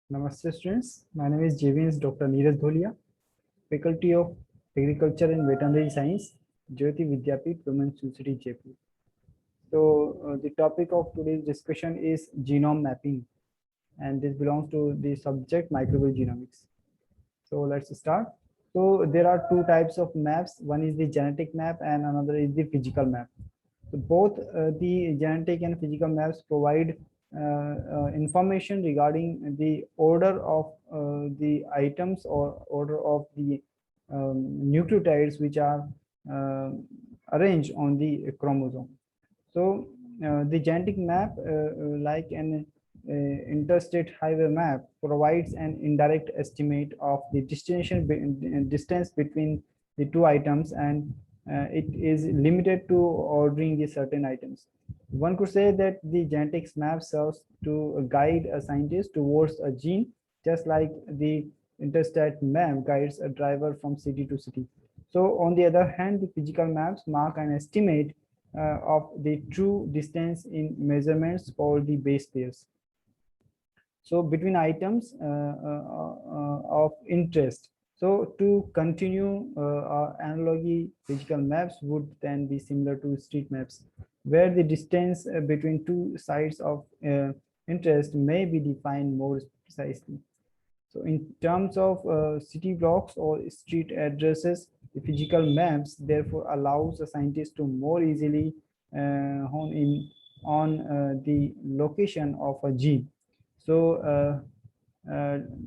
Namaste students, my name is JVNS Dr. Neeraj Dholia, Faculty of Agriculture and Veterinary Science, Jyoti Vidyapeeth, Women's University, Jaipur. So the topic of today's discussion is genome mapping, and this belongs to the subject microbial genomics. So let's start. So there are two types of maps. One is the genetic map and another is the physical map. So both the genetic and physical maps provide information regarding the order of the items or order of the nucleotides which are uh, arranged on the chromosome. So the genetic map, like an interstate highway map, provides an indirect estimate of the distance between the two items, and it is limited to ordering the certain items. One could say that the genetics map serves to guide a scientist towards a gene, just like the interstate map guides a driver from city to city. So on the other hand, the physical maps mark an estimate of the true distance in measurements or the base pairs. So between items of interest. So to continue our analogy, physical maps would then be similar to street maps, where the distance between two sites of interest may be defined more precisely. So in terms of city blocks or street addresses, the physical maps therefore allows a scientist to more easily hone in on the location of a gene. So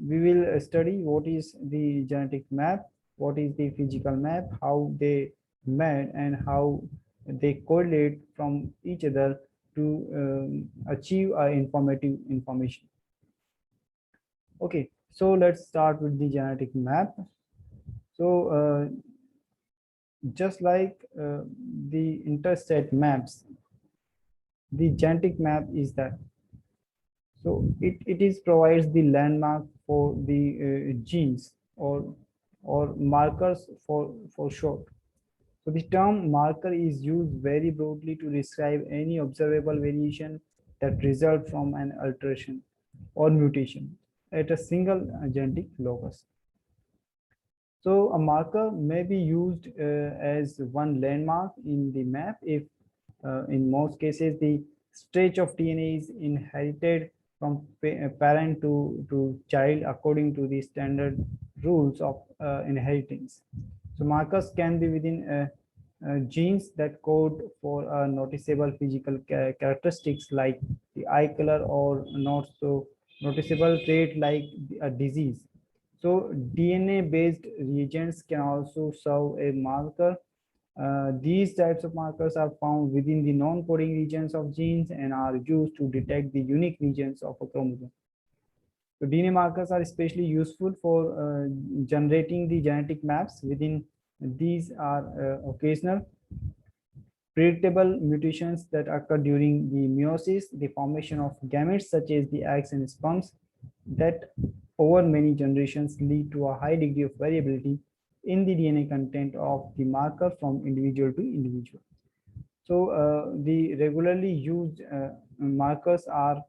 we will study what is the genetic map, what is the physical map, how they met, and how they correlate from each other to achieve informative information. Okay, so let's start with the genetic map. So just like the interstate maps, the genetic map is that. So it is provides the landmark for the genes or markers for short. So the term marker is used very broadly to describe any observable variation that result from an alteration or mutation at a single genetic locus. So a marker may be used as one landmark in the map if in most cases the stretch of DNA is inherited from parent to child according to the standard rules of inheritance. So markers can be within genes that code for noticeable physical characteristics like the eye color or not so noticeable trait like a disease. So DNA-based reagents can also serve a marker. These types of markers are found within the non-coding regions of genes and are used to detect the unique regions of a chromosome. So DNA markers are especially useful for generating the genetic maps. Within these are occasional predictable mutations that occur during the meiosis, the formation of gametes such as the eggs and sperms that over many generations lead to a high degree of variability in the DNA content of the marker from individual to individual. So the regularly used markers are,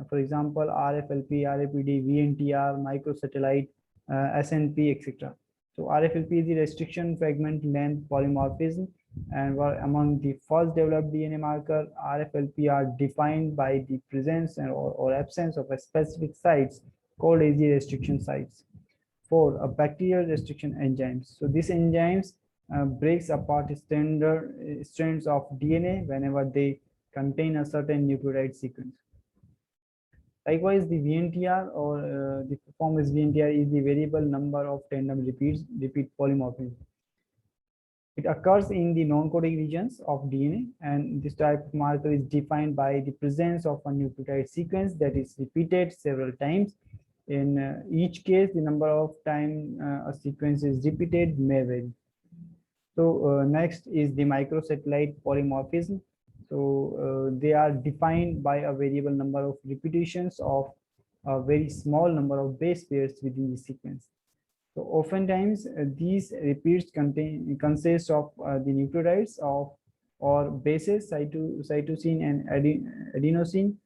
for example, RFLP, RAPD, VNTR, microsatellite, SNP, etc. So RFLP is the restriction fragment length polymorphism, and were among the first developed DNA marker. RFLP are defined by the presence or absence of a specific sites called as the restriction sites for a bacterial restriction enzymes. So these enzymes breaks apart standard strands of DNA whenever they contain a certain nucleotide sequence. Likewise, the VNTR or the performance VNTR is the variable number of tandem repeat polymorphism. It occurs in the non-coding regions of DNA, and this type of marker is defined by the presence of a nucleotide sequence that is repeated several times. In each case, the number of time a sequence is repeated may vary. So next is the microsatellite polymorphism. So they are defined by a variable number of repetitions of a very small number of base pairs within the sequence. So oftentimes these repeats consist of the nucleotides of or bases cytosine and adenosine.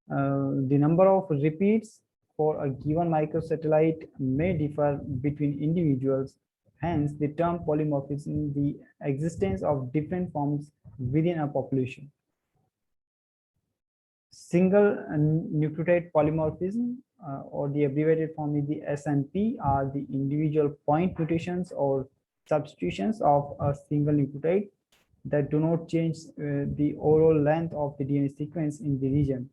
The number of repeats for a given microsatellite may differ between individuals. Hence, the term polymorphism, the existence of different forms within a population. Single nucleotide polymorphism, or the abbreviated form is the SNP, are the individual point mutations or substitutions of a single nucleotide that do not change the overall length of the DNA sequence in the region.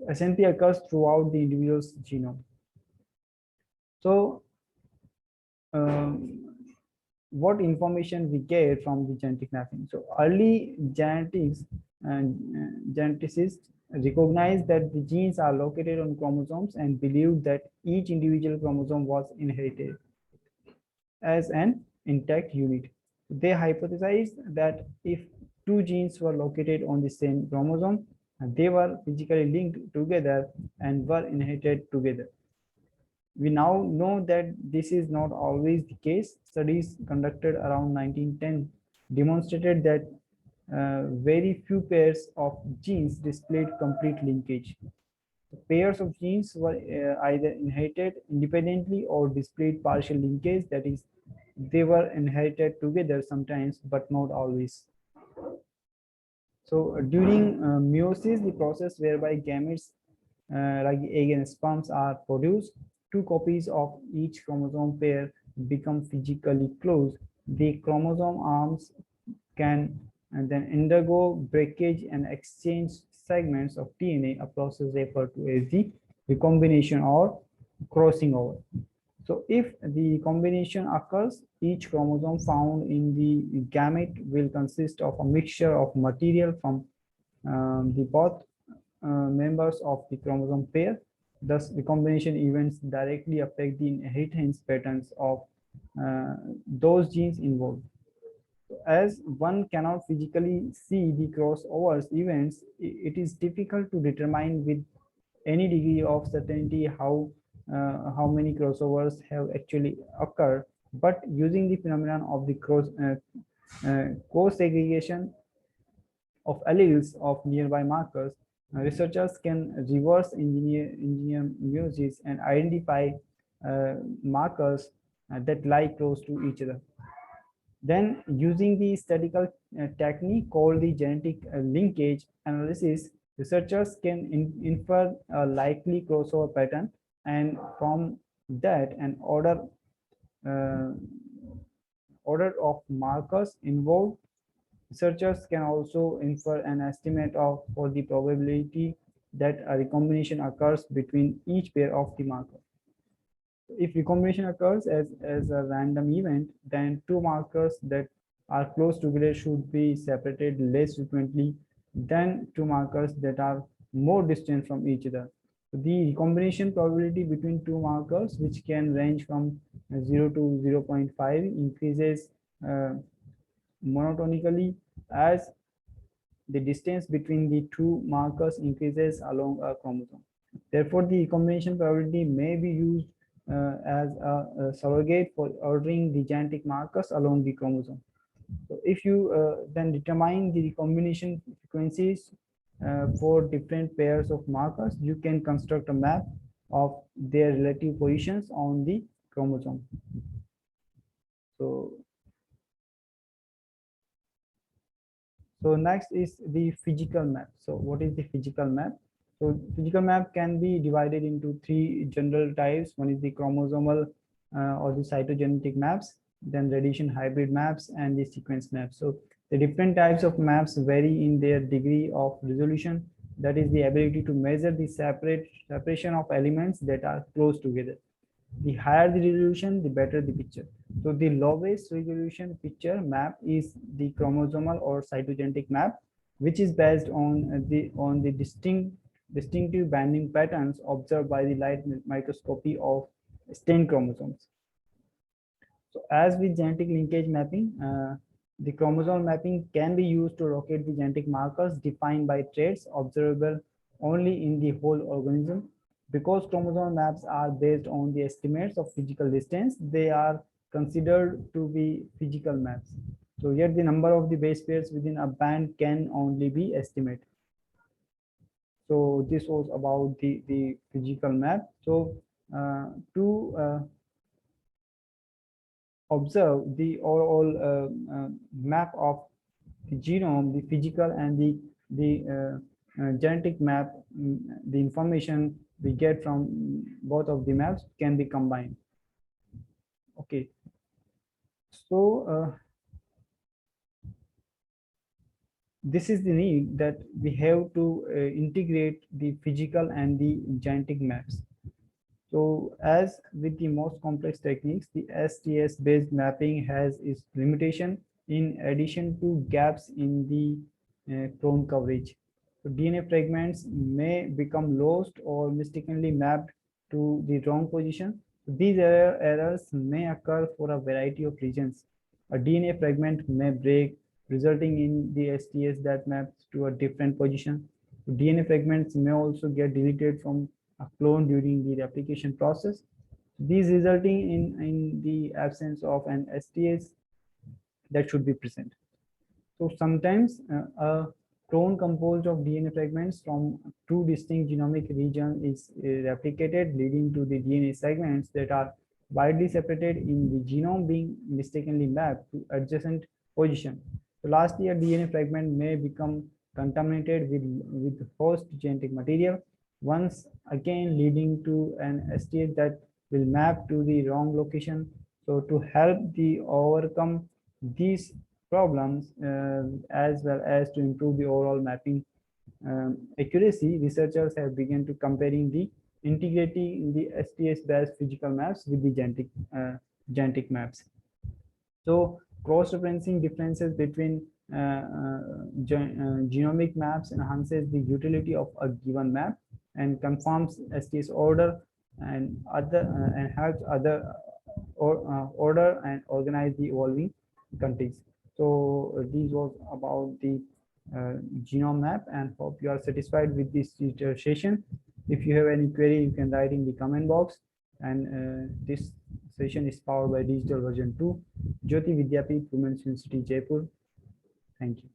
SNP occurs throughout the individual's genome. So, what information we get from the genetic mapping? So, early genetics and geneticists recognized that the genes are located on chromosomes and believed that each individual chromosome was inherited as an intact unit. They hypothesized that if two genes were located on the same chromosome, they were physically linked together and were inherited together. We now know that this is not always the case. Studies conducted around 1910 demonstrated that very few pairs of genes displayed complete linkage. Pairs of genes were either inherited independently or displayed partial linkage, that is, they were inherited together sometimes but not always. So during meiosis, the process whereby gametes like egg and sperms are produced, two copies of each chromosome pair become physically close. The chromosome arms can then undergo breakage and exchange segments of DNA, a process referred to as the recombination or crossing over. So if the combination occurs, each chromosome found in the gamete will consist of a mixture of material from the both members of the chromosome pair. Thus, recombination events directly affect the inheritance patterns of those genes involved. As one cannot physically see the crossovers events, it is difficult to determine with any degree of certainty how many crossovers have actually occurred. But using the phenomenon of the co-segregation of alleles of nearby markers, researchers can reverse engineer meiosis and identify markers that lie close to each other. Then, using the statistical technique called the genetic linkage analysis, researchers can infer a likely crossover pattern, and from that an order of markers involved. Researchers can also infer an estimate for the probability that a recombination occurs between each pair of the markers. If recombination occurs as a random event, then two markers that are close together should be separated less frequently than two markers that are more distant from each other. The recombination probability between two markers, which can range from 0 to 0.5, increases monotonically as the distance between the two markers increases along a chromosome. Therefore, the recombination probability may be used as a surrogate for ordering the genetic markers along the chromosome. So if you then determine the recombination frequencies for different pairs of markers, you can construct a map of their relative positions on the chromosome. So next is the physical map. So what is the physical map? So physical map can be divided into three general types. One is the chromosomal or the cytogenetic maps, then radiation hybrid maps, and the sequence maps. So the different types of maps vary in their degree of resolution. That is the ability to measure the separation of elements that are close together. The higher the resolution, the better the picture. So the lowest resolution picture map is the chromosomal or cytogenetic map, which is based on the distinctive banding patterns observed by the light microscopy of stained chromosomes. So as with genetic linkage mapping, the chromosomal mapping can be used to locate the genetic markers defined by traits observable only in the whole organism. Because chromosomal maps are based on the estimates of physical distance, they are considered to be physical maps. So yet the number of the base pairs within a band can only be estimated. So this was about the physical map. So to observe the overall map of the genome, the physical and the genetic map, the information we get from both of the maps can be combined. Okay, so this is the need that we have to integrate the physical and the genetic maps. So as with the most complex techniques, the STS-based mapping has its limitation in addition to gaps in the clone coverage. So DNA fragments may become lost or mistakenly mapped to the wrong position. These errors may occur for a variety of reasons. A DNA fragment may break, resulting in the STS that maps to a different position. DNA fragments may also get deleted from a clone during the replication process. These resulting in the absence of an STS that should be present. So sometimes a clone composed of DNA fragments from two distinct genomic regions is replicated, leading to the DNA segments that are widely separated in the genome being mistakenly mapped to adjacent position. So lastly, a DNA fragment may become contaminated with host genetic material, once again leading to an STS that will map to the wrong location. So to help the overcome these problems as well as to improve the overall mapping accuracy, researchers have begun to comparing the integrating the STS-based physical maps with the genetic maps. So cross-referencing differences between genomic maps enhances the utility of a given map and confirms STS order and helps other order and organize the evolving countries. So this was about the genome map, and hope you are satisfied with this session. If you have any query, you can write in the comment box. And this session is powered by Digital Version 2, Jyoti Vidyapeeth Women's University, Jaipur. Thank you.